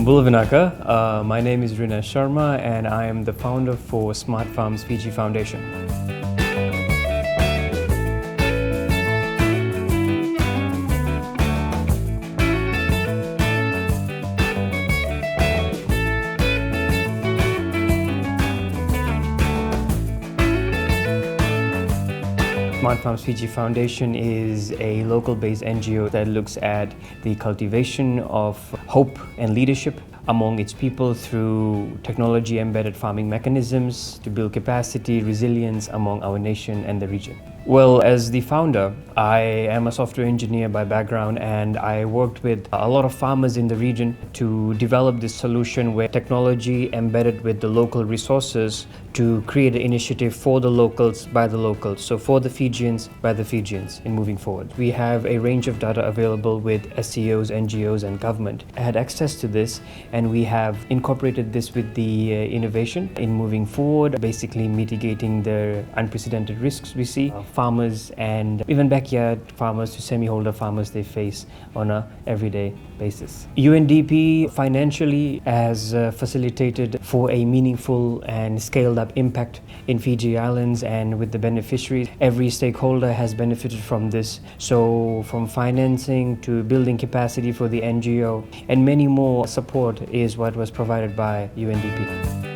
from Bulavinaka. My name is Rina Sharma and I am the founder for Smart Farms Fiji Foundation. Smart Farms Fiji Foundation is a local-based NGO that looks at the cultivation of hope and leadership among its people through technology-embedded farming mechanisms to build capacity, resilience among our nation and the region. Well, as the founder, I am a software engineer by background, and I worked with a lot of farmers in the region to develop this solution where technology embedded with the local resources to create an initiative for the locals by the locals. So for the Fijians by the Fijians in moving forward. We have a range of data available with SCOs, NGOs and government. I had access to this and we have incorporated this with the innovation in moving forward, basically mitigating the unprecedented risks we see. Farmers and even backyard farmers to semi-holder farmers they face on a everyday basis. UNDP financially has facilitated for a meaningful and scaled up impact in Fiji Islands, and with the beneficiaries, every stakeholder has benefited from this. So from financing to building capacity for the NGO and many more support is what was provided by UNDP.